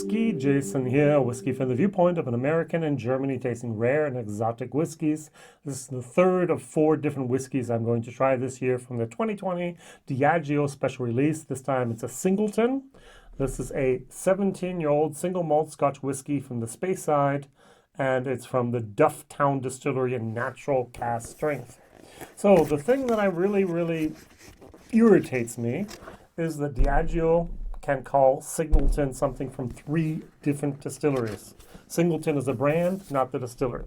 WhiskyJason here, whiskey from the viewpoint of an American in Germany tasting rare and exotic whiskeys. This is the third of 4 different whiskeys I'm going to try this year from the 2020 Diageo Special Release. This time it's a Singleton. This is a 17-year-old single malt Scotch whiskey from the Speyside, and it's from the Dufftown distillery in natural cask strength. So the thing that really irritates me is that Diageo can call Singleton something from 3 different distilleries. Singleton is a brand, not the distillery.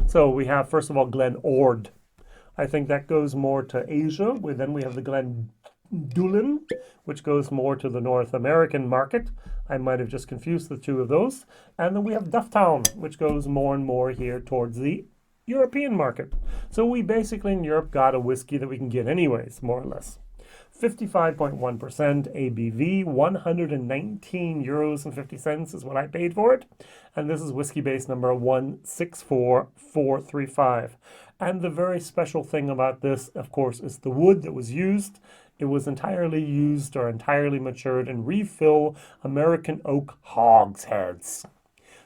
So we have, first of all, Glen Ord. I think that goes more to Asia. Then we have the Dilution, which goes more to the North American market. I might have just confused the 2 of those. And then we have Dufftown, which goes more and more here towards the European market. So we basically in Europe got a whiskey that we can get anyways, more or less. 55.1% ABV, 119 euros and 50 cents is what I paid for it. And this is whiskey base number 164435. And the very special thing about this, of course, is the wood that was used. It was entirely used or entirely matured in refill American oak hogsheads.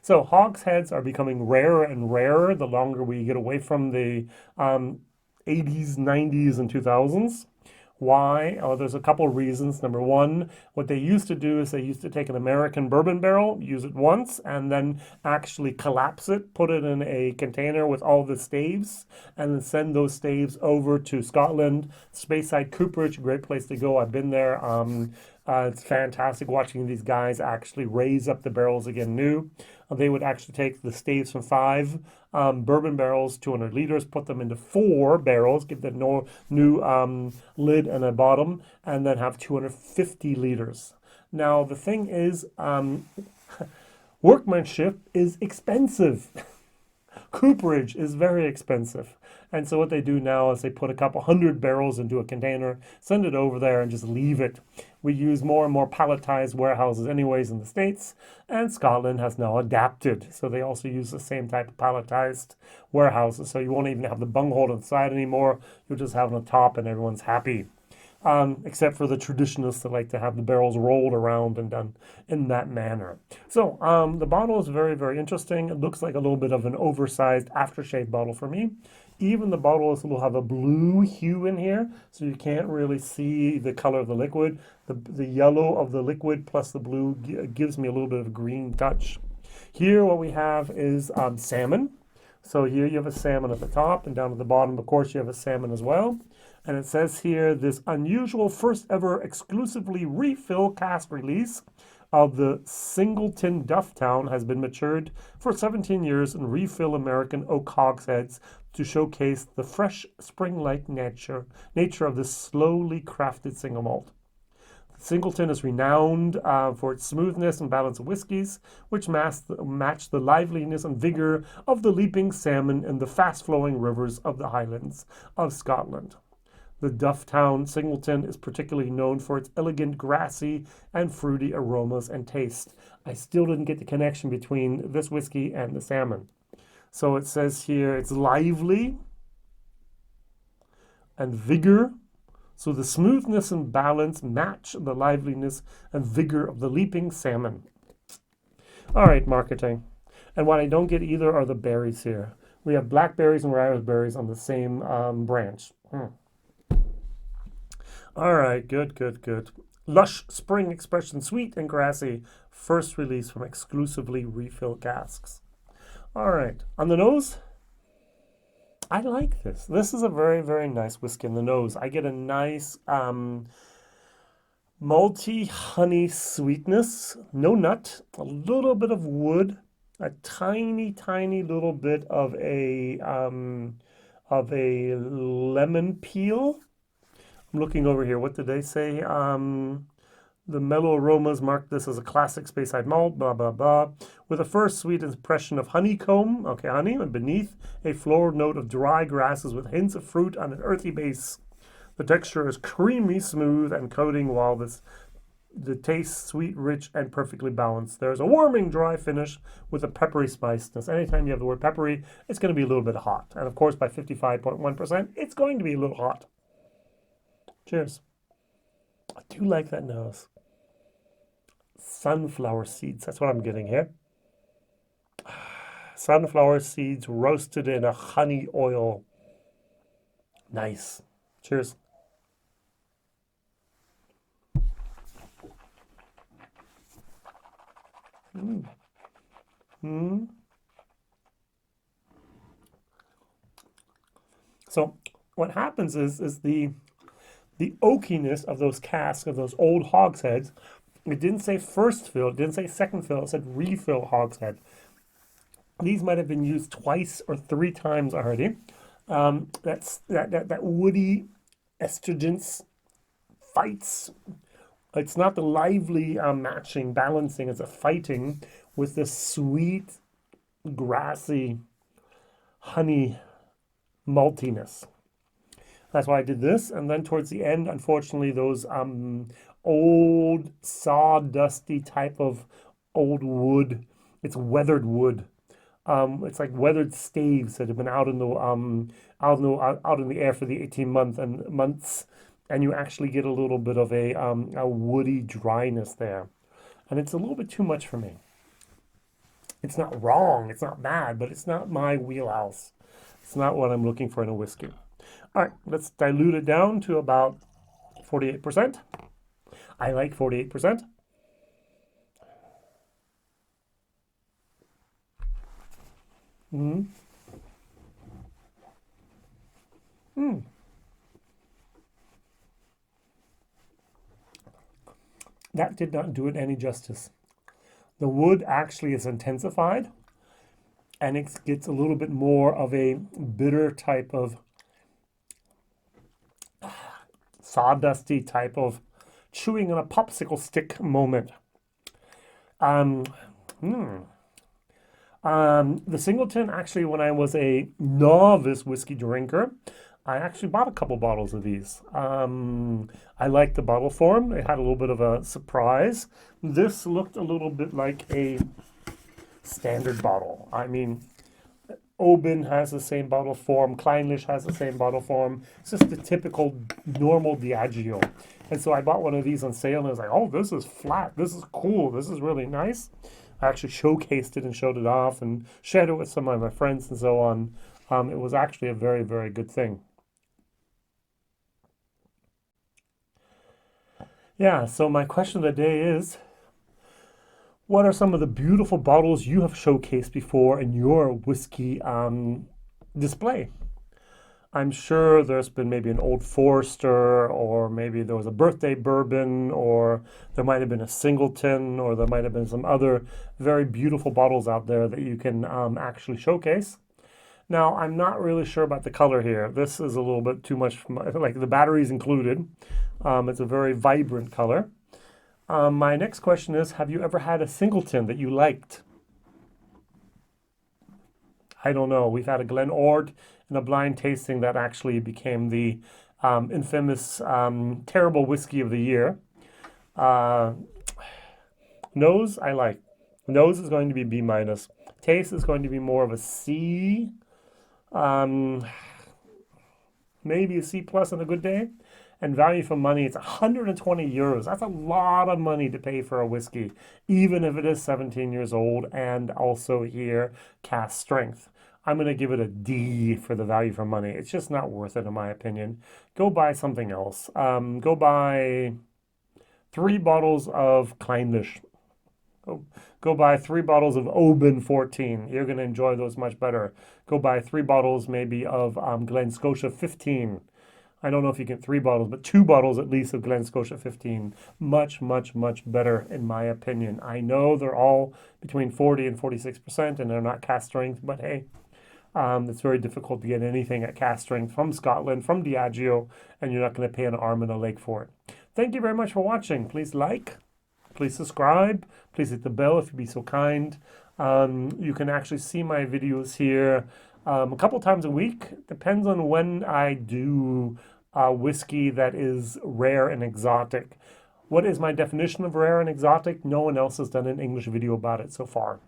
So hogsheads are becoming rarer and rarer the longer we get away from the 80s, 90s, and 2000s. Why? Oh, there's a couple of reasons. Number one, what they used to do is they used to take an American bourbon barrel, use it once, and then actually collapse it, put it in a container with all the staves, and then send those staves over to Scotland. Speyside Cooperage, a great place to go. I've been there. It's fantastic watching these guys actually raise up the barrels again new. They would actually take the staves from 5 bourbon barrels, 200 liters, put them into 4 barrels, give them new lid and a bottom, and then have 250 liters. Now, the thing is, workmanship is expensive. Cooperage is very expensive. And so what they do now is they put a couple 100 barrels into a container, send it over there, and just leave it. We use more and more palletized warehouses anyways in the States, and Scotland has now adapted. So they also use the same type of palletized warehouses. So you won't even have the bunghole on the side anymore. You'll just have it on top and everyone's happy. Except for the traditionalists that like to have the barrels rolled around and done in that manner. So the bottle is very interesting. It looks like a little bit of an oversized aftershave bottle for me. Even the bottle will have a blue hue in here, so you can't really see the color of the liquid. The yellow of the liquid plus the blue gives me a little bit of a green touch. Here what we have is salmon. So here you have a salmon at the top, and down at the bottom, of course, you have a salmon as well. And it says here, this unusual first ever exclusively refill cask release of the Singleton Dufftown has been matured for 17 years in refill American oak hogsheads to showcase the fresh spring-like nature of this slowly crafted single malt. Singleton is renowned for its smoothness and balance of whiskies, which match the liveliness and vigor of the leaping salmon in the fast-flowing rivers of the Highlands of Scotland. The Dufftown Singleton is particularly known for its elegant, grassy, and fruity aromas and taste. I still didn't get the connection between this whiskey and the salmon. So it says here it's lively and vigor. So the smoothness and balance match the liveliness and vigor of the leaping salmon. All right, marketing. And what I don't get either are the berries here. We have blackberries and raspberries on the same branch. All right, good. Lush spring expression, sweet and grassy. First release from exclusively refill casks. All right, on the nose, I like this. This is a very nice whiskey in the nose. I get a nice malty honey sweetness, no nut, a little bit of wood, a tiny little bit of a lemon peel. I'm looking over here. What did they say? The mellow aromas mark this as a classic Speyside malt, blah, blah, blah. With a first sweet impression of honeycomb, okay, honey, and beneath a floral note of dry grasses with hints of fruit on an earthy base. The texture is creamy, smooth, and coating, while the taste sweet, rich, and perfectly balanced. There's a warming, dry finish with a peppery spiciness. Anytime you have the word peppery, it's going to be a little bit hot. And of course, by 55.1%, it's going to be a little hot. Cheers. I do like that nose. sunflower seeds. That's what I'm getting here. Sunflower seeds roasted in a honey oil. Nice. Cheers. Mm. Mm. So what happens is the oakiness of those casks, of those old hogsheads, it didn't say first fill, it didn't say second fill, it said refill hogshead. These might have been used twice or three times already. That woody astringence fights. It's not the lively matching, balancing, it's a fighting with the sweet, grassy, honey maltiness. That's why I did this. And then towards the end, unfortunately, those old sawdusty type of old wood, it's weathered wood. It's like weathered staves that have been out in the air for the 18 months, and you actually get a little bit of a woody dryness there, and it's a little bit too much for me. It's not wrong, it's not bad, but it's not my wheelhouse. It's not what I'm looking for in a whiskey. All right, let's dilute it down to about 48%. I like 48%. Mm. Mm. That did not do it any justice. The wood actually is intensified, and it gets a little bit more of a bitter type of sawdusty type of chewing on a popsicle stick moment. The Singleton, actually, when I was a novice whiskey drinker, I actually bought a couple bottles of these. I liked the bottle form. It had a little bit of a surprise. This looked a little bit like a standard bottle. I mean, Oban has the same bottle form. Clynelish has the same bottle form. It's just the typical normal Diageo. And so I bought one of these on sale, and I was like, oh, this is flat. This is cool. This is really nice. I actually showcased it and showed it off and shared it with some of my friends and so on. It was actually a very, very good thing. Yeah, so my question of the day is, what are some of the beautiful bottles you have showcased before in your whiskey display? I'm sure there's been maybe an Old Forester, or maybe there was a birthday bourbon, or there might have been a Singleton, or there might have been some other very beautiful bottles out there that you can actually showcase. Now, I'm not really sure about the color here. This is a little bit too much, like the batteries included. It's a very vibrant color. My next question is, have you ever had a Singleton that you liked? I don't know. We've had a Glen Ord and a blind tasting that actually became the infamous terrible whiskey of the year. Nose, I like. Nose is going to be B minus. Taste is going to be more of a C. Maybe a C plus on a good day. And value for money, it's 120 euros. That's a lot of money to pay for a whiskey, even if it is 17 years old and also here cask strength. I'm going to give it a D for the value for money. It's just not worth it, in my opinion. Go buy something else. Go buy 3 bottles of Clynelish. Go buy 3 bottles of Oban 14. You're going to enjoy those much better. Go buy 3 bottles maybe of Glen Scotia 15. I don't know if you get 3 bottles, but 2 bottles at least of Glen Scotia 15. Much, much, much better, in my opinion. I know they're all between 40 and 46%, and they're not cask strength, but hey, it's very difficult to get anything at cask strength from Scotland, from Diageo, and you're not going to pay an arm and a leg for it. Thank you very much for watching. Please like, please subscribe, please hit the bell if you'd be so kind. You can actually see my videos here a couple times a week. Depends on when I do whiskey that is rare and exotic. What is my definition of rare and exotic? No one else has done an English video about it so far.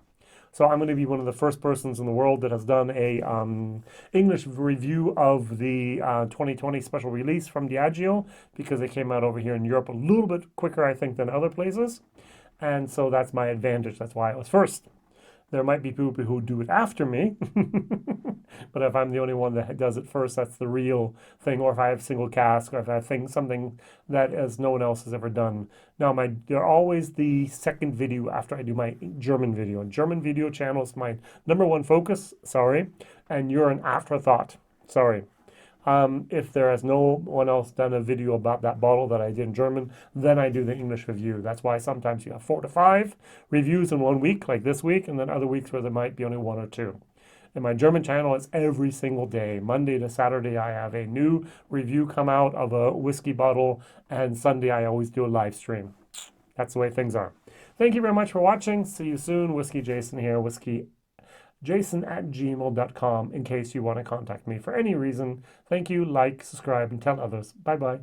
So I'm going to be one of the first persons in the world that has done a English review of the 2020 special release from Diageo, because it came out over here in Europe a little bit quicker, I think, than other places. And so that's my advantage. That's why I was first. There might be people who do it after me, but if I'm the only one that does it first, that's the real thing. Or if I have single cask, or if I think something that as no one else has ever done. Now, they're always the second video after I do my German video. And German video channel is my number one focus. Sorry, and you're an afterthought. Sorry. If there has no one else done a video about that bottle that I did in German, then I do the English review. That's why sometimes you have 4 to 5 reviews in 1 week, like this week, and then other weeks where there might be only 1 or 2. In my German channel, it's every single day. Monday to Saturday, I have a new review come out of a whiskey bottle, and Sunday, I always do a live stream. That's the way things are. Thank you very much for watching. See you soon. Whiskey Jason here, WhiskyJason@gmail.com in case you want to contact me for any reason. Thank you. Like, subscribe, and tell others. Bye-bye.